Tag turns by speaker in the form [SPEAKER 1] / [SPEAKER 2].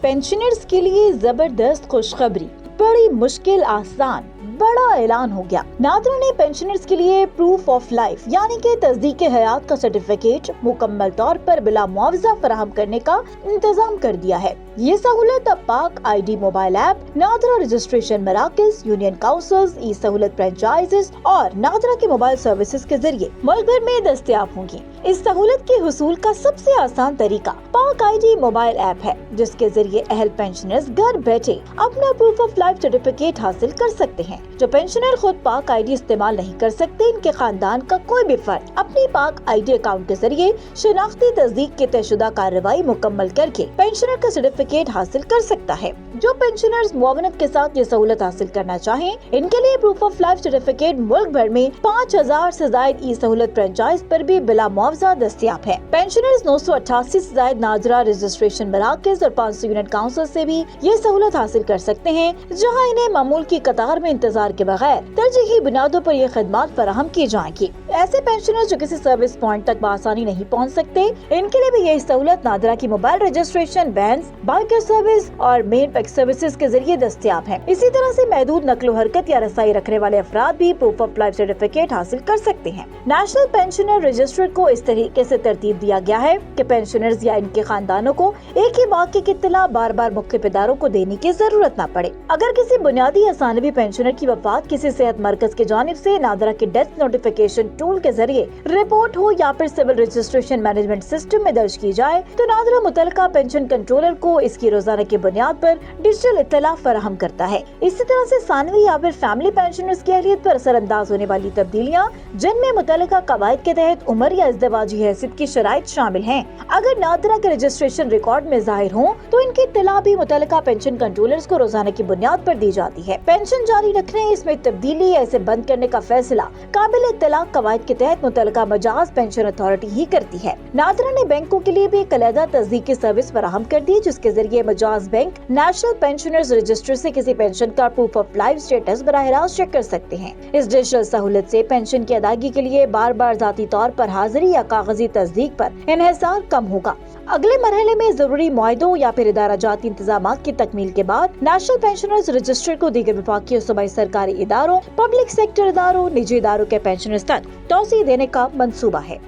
[SPEAKER 1] Pensioners के लिए जबरदस्त खुशखबरी, बड़ी मुश्किल आसान, बड़ा ऐलान हो गया। नादरा ने पेंशनर्स के लिए प्रूफ ऑफ लाइफ यानी कि तस्दीक हयात का सर्टिफिकेट मुकम्मल तौर पर बिला मुआवजा फराहम करने का इंतजाम कर दिया है। ये सहूलत अब Pak ID mobile app, NADRA registration मराकज, union councils, e Sahulat franchises और नादरा के मोबाइल सर्विसेज के जरिए मुल्क भर में दस्तयाब होंगी। इस सहूलत के हुसूल का सबसे आसान तरीका पाक ID मोबाइल ऐप है, जिसके जरिए अहल पेंशनर्स घर बैठे अपना प्रूफ ऑफ लाइफ सर्टिफिकेट हासिल कर सकते हैं। जो पेंशनर खुद पाक ID इस्तेमाल नहीं कर सकते, इनके खानदान का कोई भी फर्द अपनी पाक ID अकाउंट के जरिए शनाख्ती तस्दीक की तयशुदा कार्रवाई मुकम्मल करके पेंशनर का सर्टिफिकेट हासिल कर सकता है। जो पेंशनर्स मुआवनत के साथ ये सहूलत हासिल करना चाहें, इनके लिए प्रूफ ऑफ लाइफ सर्टिफिकेट मुल्क भर में 5000 से जायद ई सहूलत फ्रेंचाइज पर भी बिला मुआवजा दस्तयाब है। पेंशनर्स 988 से जायद नादरा रजिस्ट्रेशन मराकज और 500 यूनियन काउंसिल से भी ये सहूलत हासिल कर सकते हैं, जहाँ इन्हें मामूल की कतार में इंतजार के बगैर तरजीही बुनियादों पर ये खदमात फराहम की जाएंगी। ऐसे पेंशनर्स जो किसी सर्विस पॉइंट तक बआसानी नहीं पहुँच सकते, इनके लिए भी यही सहूलत नादरा की mobile registration vans, biker service और मेन पैक सर्विसेज के जरिए दस्तयाब है। इसी तरह से महदूद नकलो हरकत या रसाई रखने वाले अफराद भी प्रूफ ऑफ लाइफ सर्टिफिकेट हासिल कर सकते हैं। नेशनल पेंशनर रजिस्टर को इस तरीके से तरतीब दिया गया है कि पेंशनर्स या इनके खानदानों को एक ही वाक़े की इत्तला बार बार मुख्तलिफ इदारों को देने की जरूरत न पड़े। अगर किसी बुनियादी या सानवी पेंशनर की वफात किसी सेहत मरकज की जानिब से नादरा के डेथ नोटिफिकेशन टूल के जरिए रिपोर्ट हो या फिर सिविल रजिस्ट्रेशन मैनेजमेंट सिस्टम में दर्ज की जाए, तो नादरा मुतल्लिका पेंशन कंट्रोलर को इसकी रोजाना की बुनियाद पर डिजिटल इत्तला फराहम करता है। इसी तरह से सानवी या फिर फैमिली पेंशनर्स की अहलियत पर असर अंदाज होने वाली तब्दीलियाँ, जिनमें मुतल्लिका कवायद के तहत उम्र या इज़्दिवाजी हैसियत की शराइत शामिल हैं, अगर नादरा के रजिस्ट्रेशन रिकॉर्ड में जाहिर हो, तो इनकी इत्तला भी मुतल्लिका पेंशन कंट्रोलर्स को रोजाना की बुनियाद पर दी जाती है। पेंशन जारी रखने, इसमें तब्दीली या इसे बंद करने का फैसला काबिल इत्तला कवायद के तहत मुतल्लिका मजाज पेंशन अथॉरिटी ही करती है। नादरा ने बैंकों के लिए भी एक अलहदा तस्दीकी सर्विस फराहम कर दी, जिसके जरिए Majaz bank national pensioners register से किसी पेंशन का प्रूफ ऑफ लाइफ स्टेटस बराह रास्त चेक कर सकते हैं। इस डिजिटल सहूलत से पेंशन की अदायगी के लिए बार बार जाती तौर पर हाजिरी या कागजी तस्दीक पर इन्हिसार कम होगा। अगले मरहले में जरूरी मुआहदों या फिर इदारा जाती इंतजामात की तकमील के बाद नेशनल पेंशनर्स रजिस्टर को दीगर विफाकी और सूबाई सरकारी इदारों, पब्लिक सेक्टर इदारों, निजी इदारों के पेंशनर्स तक तौसीह देने का मंसूबा है।